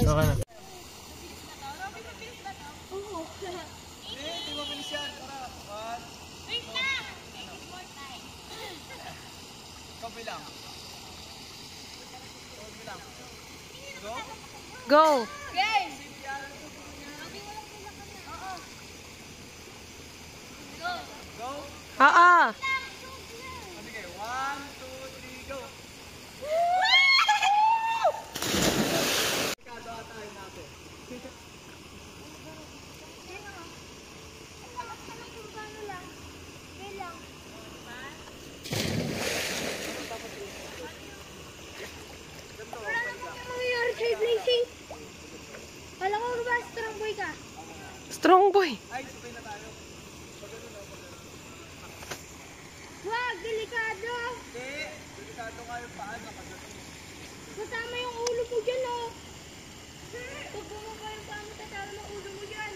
Okay na. Hindi mo bilis yan. Tara. One. Wait lang! Take more time. Ikaw bilang. Ikaw bilang. Go. Go! Game! Go! Go. Sige. 1, 2, 3, go. Kagawa tayo natin. Kala ko ba strong boy ka? Strong boy! Ay, sabay na tayo. Wag, delikado! Hindi. Delikado nga yung paa. Matama yung ulo mo dyan, oh! Huwag mo pa yung paa mo, tatama yung ulo mo dyan!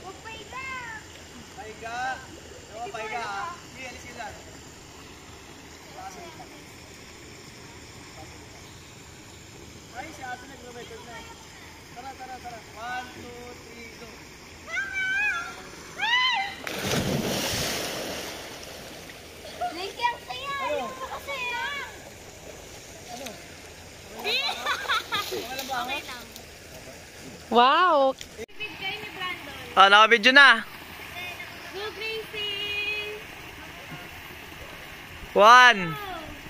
Huwag pa iba! Paiga. Diba, paiga ha? Sige, alis ka dyan. Ay, si Ate nagre-record na eh. Tara, tara, tara. 1, 2, 3, go. Liki, ang saya! Yung makasaya! Ano? Okay lang ba ako? Okay lang. Wow! Bibig kayo ni Brandon. Ah, naka-video na. Go, Gracie! 1,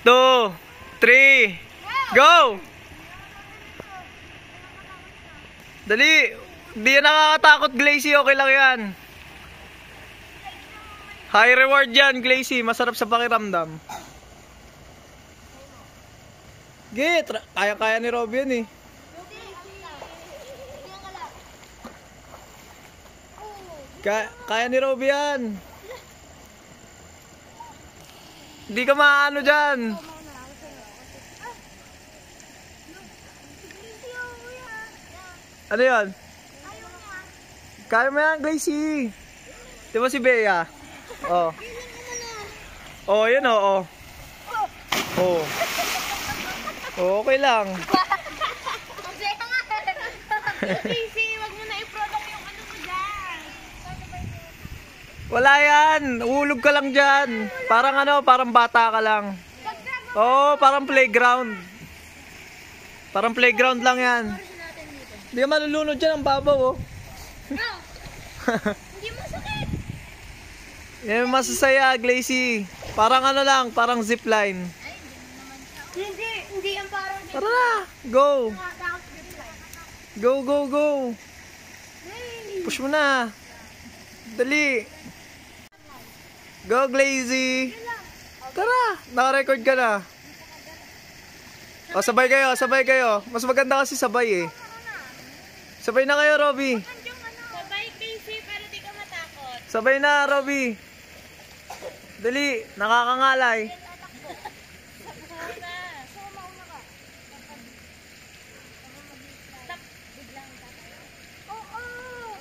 2, 3, go! Dali! Hindi yan nakakatakot, Glacy. Okay lang yan. High reward yan, Glacy. Masarap sa pakiramdam. Kaya-kaya ni Robby yan eh. Kaya ni Robby yan. Hindi ka maano dyan. Ano yan? Kaya mo yan, Glacy. Di ba si Bea? Oh. Oh, yan oh. Oh. Oh, okay lang. Masaya nga! Gracie, wag mo na i-product yung ano mo dyan! Wala yan. Uhulog ka lang dyan. Parang ano, parang bata ka lang. Oh, parang playground. Parang playground lang yan. Hindi ka malulunod dyan, ang babaw oh. Hindi masakit! Yan masasaya, Glacy. Parang ano lang, parang zipline. Hindi yung parang Tara na, go. Go, go, go. Push mo na. Dali. Go, Glacy. Tara, naka-record ka na. O, sabay kayo, sabay kayo. Mas maganda kasi sabay eh. Sabay na kayo, Robby. Sabay, Casey, pero di ka matakot. Sabay na, Robby. Dali, nakakangalay.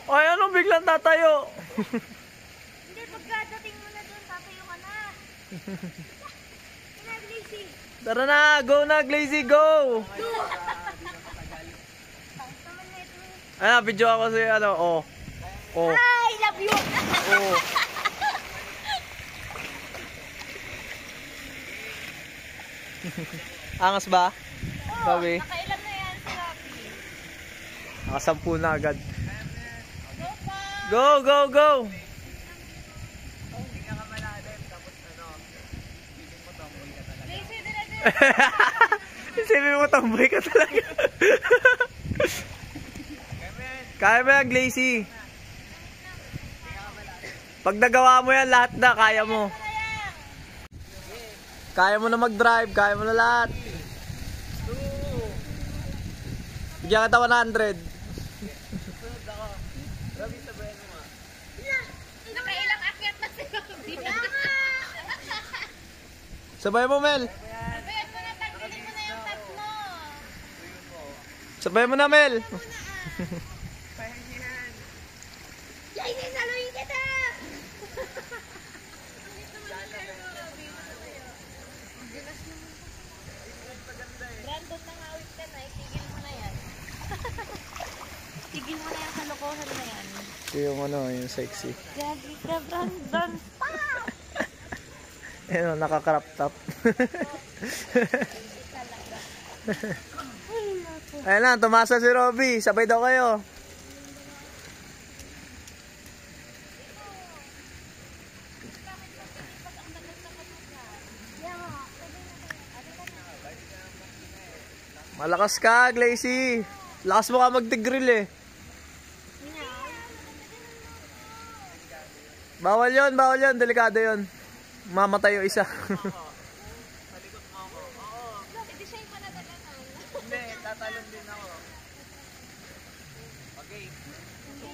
Ay, anong biglang tatayo? Hindi, pagkadating mo na doon, tatayo ka na. Gracie. Tara na, go na, Glacy, go! Ano, video ako sa ano, oh. Oh, I love you! oh. Angas ba? Sabi, Nakailan na yan si Rocky. nakasampu na agad. Go pa! Go, go, go! Hindi ka malalim. Tapos ano, feeling mo tomboy ka talaga. Gracie, dire-dire. Sabi mo, tamboy ka talaga. Kaya mo yan, Glacy. Pag nagawa mo yan, lahat na, kaya mo. Kaya mo na mag-drive, kaya mo na lahat. Bigyan kita 100. Nakailang akyat na si Rocky. Sabay mo, Mel. Sabayan mo na, tagilin mo na yung tatlo. Sabay mo na, Mel. Yay, saluhin kita! Brandon, nangawit ka na, itigil mo na yan. yung ano, yung sexy. Grabe ka, Brandon. Ayun, naka-crop top. Ayun na, tumasa si Robby. Sabay daw kayo. Malakas ka, Glacy. Lakas mo ka mag-grill eh. Bawal yon, bawal yon. Delikado yon. Mamatay yung isa. Hindi siya yung panadalanan. Hindi, tatalon din ako. Okay.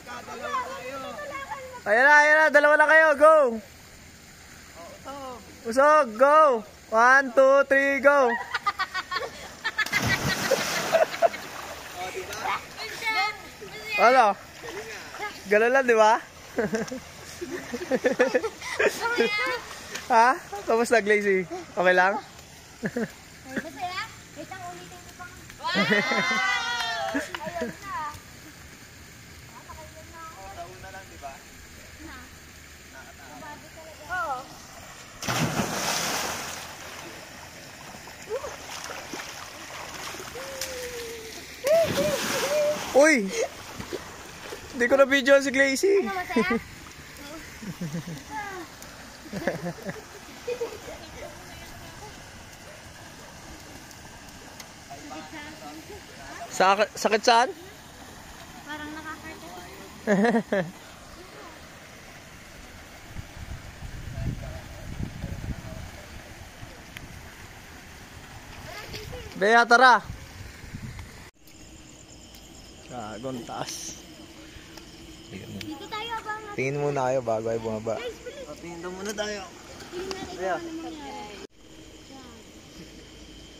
Dalawa tayo. Ayan na, dalawa na kayo. Go! Usog, go! 1, 2, 3, go! Ano? Gano'n lang, di ba? Ha? Kamusta, Glacy? Okay lang? Masaya? Wait lang, ulitin ko pang... Wow! Ayun na. Nakakailan na ako. Tauna lang, di ba? Na. Babago talaga. Oo. Uy! Hindi ko na video si Glacy. Ano, masaya? Sakit saan? Parang nakakarte. Bea, tara! Kagong taas. Dito tayo abang. Tingin muna kayo bago ay bumaba. Guys, bilis. Tingin muna tayo. Tingnan natin Bea. kung ano mangyari.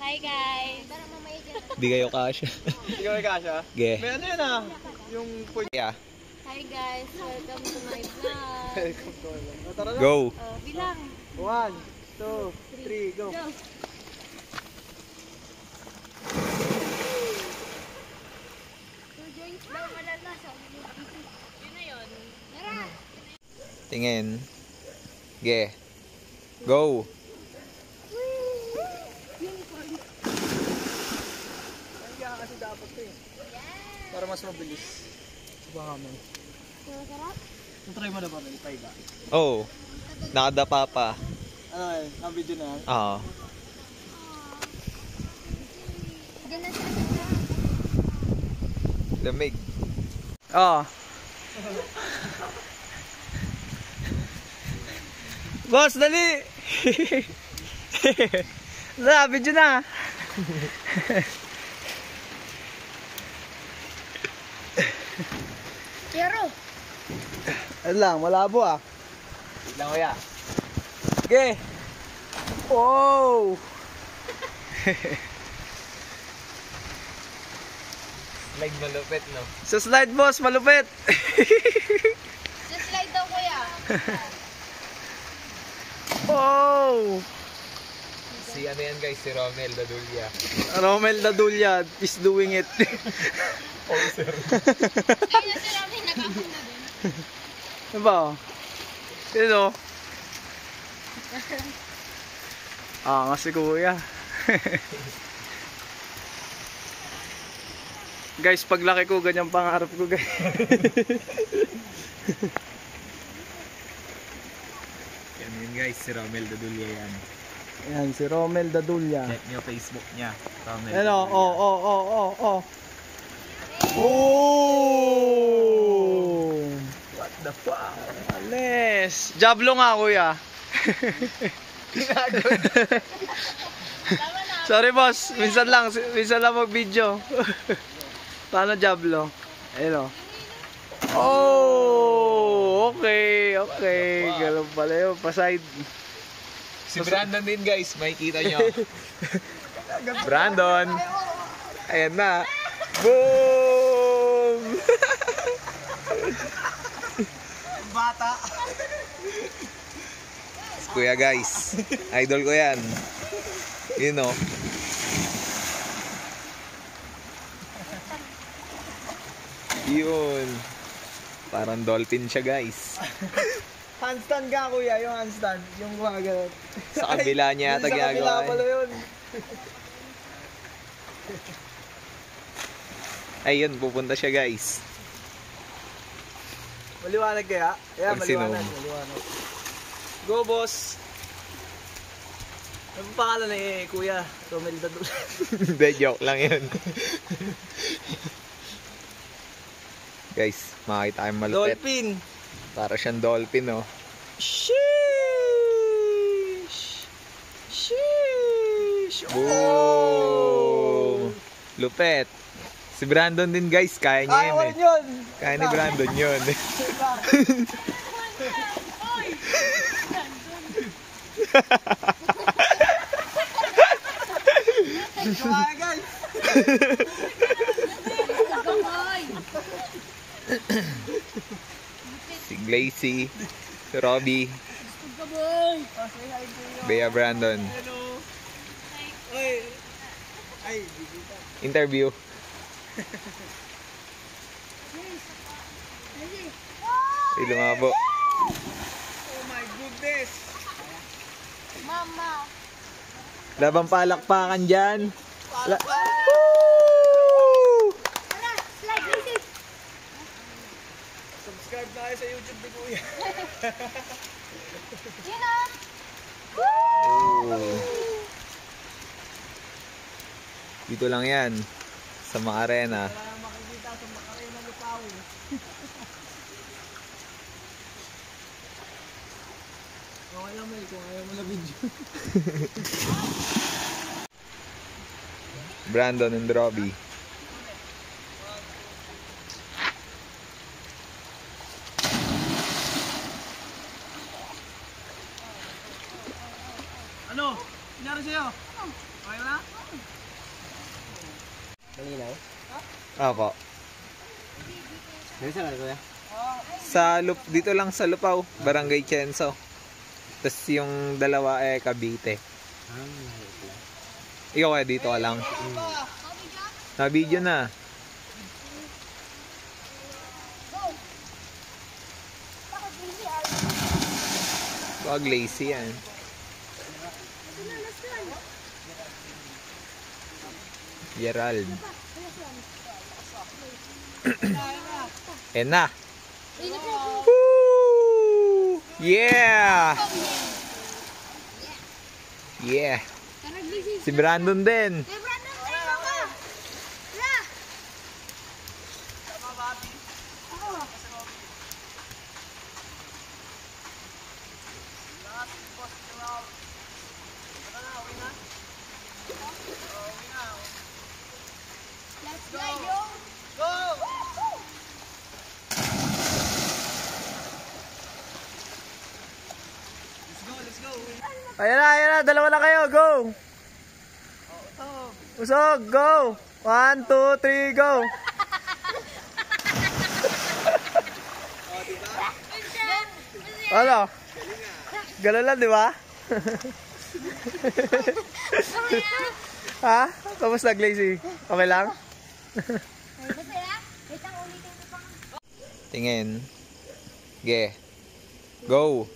Hi guys. Tara mamaya dyan. Di kayo kasya. Hindi ka may kasha? Ge. May ano yun ah. Yung point. Yeah. Hi guys, welcome to my vlog. Welcome to all. Tara na. Go! Bilang. 1, 2, 3, go. Go. Two joints daw malalasa. Yun na yun. Tara. Tingin. Ge. Go! Kaya kasi dapat to eh. Para mas mabilis. Baka mo. Masarap? Try mo na ba may paiga? Oh. Nakadapa pa. Ano eh, na-video na yan? Oo. Diyan na siya sa Lamig. Oo. Boss, dali! Na, video na. Pero, Ano lang, malabo ah. Wait lang kuya. Sige. Oh! Like malupit no? Sa slide boss, malupit. just slide daw kuya. Oh! Si ano yan guys, si Romel Dadulya. Romel Dadulya is doing it. Poser. Ayun na sila, may nag-aakong na din. Ano ba? Sino? Ah, nga si kuya. Guys, paglaki ko, ganyan pangarap ko, guys. Yan yun guys, si Romel Dadulya yan. Ayan, si Romel Dadulya. Check nyo Facebook niya. Romel Ano? Dadulya. Oh. Oh! What the fuck? Ales! Jablo nga, kuya. Sorry, boss. Minsan lang mag-video. Paano Jablo? Ayun o. Oh! Okay. Ganun pala yun. Pa-side. Si Brandon din guys, makikita nyo. Brandon! Ayan na. Boom! Bata! Kuya guys, idol ko yan. You know. Yun. Parang dolphin siya, guys. Handstand ka, kuya. Yung handstand. Yung gumagano. Sa kabila niya yata Sa kabila ginagawa. pala yun. Ayun, pupunta siya, guys. Maliwanag kaya? Yeah, Pag maliwanag. sinom. Maliwanag. Go, boss. Ano pangalan eh, kuya? Romel Dadul. Hindi, joke lang yun. Guys, makakita kayong malupit. Dolphin. Para siyang dolphin, oh. Sheesh! Sheesh! Boom! Lupet. Si Brandon din, guys. Kaya niya Kaya yun, ko eh. rin yun! Kaya ni Brandon yun. Kumaya, guys! Si Glacy, si Robbie, Bea Brandon. Hello! Oy! Ay, bibita. Interview. Ay, lumabo. Oh my goodness! Mama. Labang palakpakan dyan. Para pa! Tara, slide, Lucy. Subscribe na kayo sa YouTube ni Kuya. Yun na. Oh. Dito lang yan. Sa mga arena. Wala nang makikita sa Macarena Lupaw. Okay lang, Mel, kung ayaw mo na video. Brandon and Robbie. Ano? Nangyari sa'yo? Okay na? Malinaw? Ako. Nasa ka, Kuya? Sa dito lang sa Lupaw, Barangay Chenso. Tapos yung dalawa Cavite. Ikaw dito ka lang. Na-video na. Wag lazy yan. Gerald. Na. Woo! Yeah! Yeah. Si Brandon din. Let's go, yo. Go! Let's go! Ayan na. Dalawa na kayo. Go! Usog, go! 1, 2, 3, go! Ano? Ganun lang, di ba? Ha? Kamusta, Glazy? Okay lang? Tingin. Ge. Go!